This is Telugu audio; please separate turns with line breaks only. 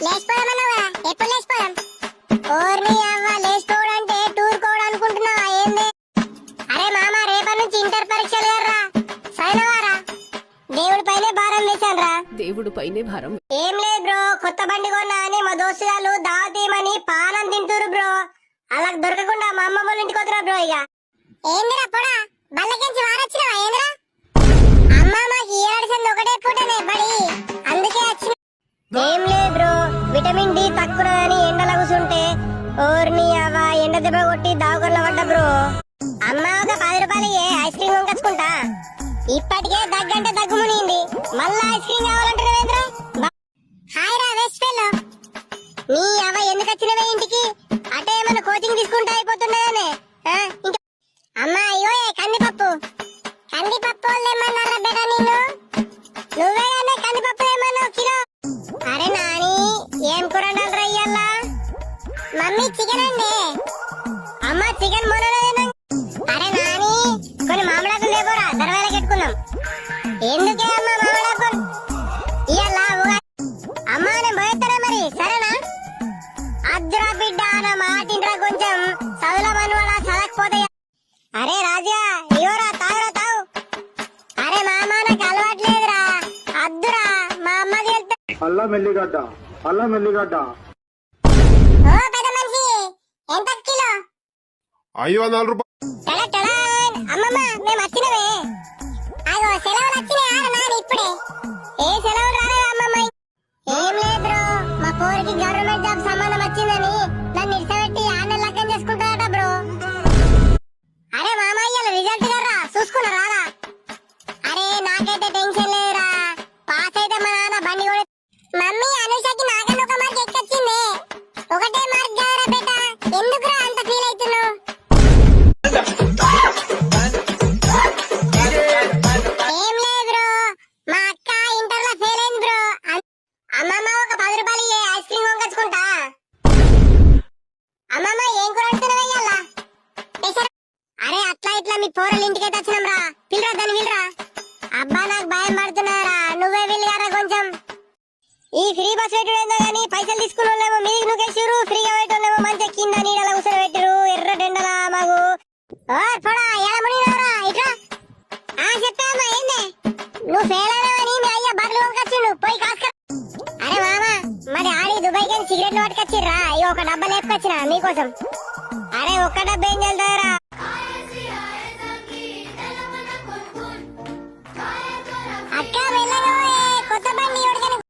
లేచిపోదామన్నావా? ఎప్పుడు లేచిపోదాం? ఓర్ని అవ్వ, లేచిపోవడంటే టూర్ కోవడం అనుకుంటున్నావా ఏంది? అరే మామ, రేపటి నుంచి ఇంటర్ పరీక్షలు కదరా, సైనవారా? దేవుడి పైనే భారం వేశాన్రా.
దేవుడు పైనే భారం.
ఏం లేదు బ్రో, కొత్త బండి కొన్నా అని మా దోస్తుగాళ్ళు దావతీయమని పానం తింటురు బ్రో. అలా దొరకకుండా మా అమ్మ వాళ్ళ ఇంటికి వద్దురా బ్రో. ఇక ఏందిరా పొడా, బల్లకించి వారొచ్చినావా ఏందిరా? అమ్మ మాకు ఈ ఏడాది ఒకటే పూటనే బడి, అందుకే వచ్చిన. ఏం లేదు బ్రో, విటమిన్ డి తక్కువ అని ఎండలో కూర్చుంటే ఓర్ని అవ్వ ఎండ దెబ్బ కొట్టి దావకర్ల పడ్డ బ్రో. అమ్మ ఒక 10 రూపాయలు ఐస్ క్రీమ్ కొనుకొచ్చుకుంటా. ఇప్పటికే దగ్గంటే దగ్గు మునింది, మళ్ళా ఐస్ క్రీమ్ కావాలంటారా? హాయ్ రా వెస్ట్ ఫెలో, నీ అవ్వ ఎందుకు వచ్చినవే ఇంటికి? అటే ఏమన్నా కోచింగ్ తీసుకుంటా అయిపోతున్నాయనే. ఇంకా అమ్మా అయ్యో కందిపప్పు ఏమన్నారా బేటా? నువ్వే కానీ కందిపప్పు ఏమన్నా కిలో. అరే నాని, ఏం కూర వండాలిరా ఇయ్యాల? మమ్మీ చికెన్ అండి. అమ్మ చికెన్ మొన్న. అరే నాని, కొన్ని మామిడాకులు లేపోరా, దర్వాజకి పెట్టుకుందాం. ఎందుకే అమ్మ మామిడాకులు ఇయ్యాల? అమ్మా నేను పోయేస్తారా మరి, సరేనా? అద్దురా బిడ్డ, నా మాటింట్రా, కొంచెం చదువుల మనవాళ్ళ చదవకపోతే. అరే రాజా, ఇవరా తాగురా తాగు. అరే మామ, నాకు అలవాట్లేదురా, అద్దురా, మా అమ్మది వెళ్తా.
అల్లా మెల్లిగడ్డ, అల్లా మెల్లిగడ్డ.
ఓ పెద్ద మనిషి, ఎంత కిలో?
500 రూపాయలు.
అమ్మమ్మ మేము వచ్చినవే. అగో సెలవులు వచ్చినాయా నాని ఇప్పుడే? ఏ సెలవులు రాలేదా అమ్మమ్మ? ఏం లేదు బ్రో, మా పోరికి గవర్నమెంట్ జాబ్ సంబంధం వచ్చిందని నన్ను ఇష్టపెట్టి 6 నెలలు లగ్గం చేసుకుంటారట బ్రో. అరే మామయ్య, రిజల్ట్ కర్రా చూసుకున్నా రాదా? అరే నాకైతే టెన్షన్ లేదురా, పాస్ అయితే మా నాన్న బండి కూడా. మమ్మీ అనుషకి నాకన్నా ఒక మార్క్ ఎక్కొచ్చింది. ఒకటే మార్క్ కదరా బేటా, ఎందుకురా అంత ఫీల్ అవుతున్నావు? ఏం లేదు బ్రో, మా అక్క ఇంటర్ లో ఫెయిల్ అయింది బ్రో. అమ్మమ్మ ఒక 10 రూపాయలు ఐస్ క్రీమ్ కొనుకొచ్చుకుంటా. అమ్మమ్మ ఏం కూర వండుతున్నావు ఇయ్యాల? అరే అట్లా ఇట్లా మీ పోరలు ఇంటికైతే వచ్చినాం రా, పిల్లరా దాన్ని వీళ్ళరా. అబ్బా నాకు భయం పడుతున్నారా, నువ్వే వీళ్ళారా కొంచెం. ఈ ఫ్రీ బస్ పెట్టుడేందో గానీ పైసలు తీసుకుని వాళ్ళేమో మీదికి నువ్వేసిరు, ఫ్రీగా పెట్టేమో మంచిగా కింద నీడలా కూర్చొని పెట్టిరు, ఎర్ర టెండలా మాకు. పోడా ఎడమునిరా ఇట్లా. చెప్పామా ఏందే, నువ్వు ఫెయిల్ అయినావని మీ అయ్య బట్టలు కొనుకొచ్చిండు, పోయి కాస్క. అరే మామ, మరి ఆడి దుబాయ్కి సిగరెట్లు పట్టుకొచ్చిర్రా, ఇక ఒక డబ్బా లేపుకొచ్చినా మీకోసం. అరే ఒక్క డబ్బా ఏం చేస్తారా,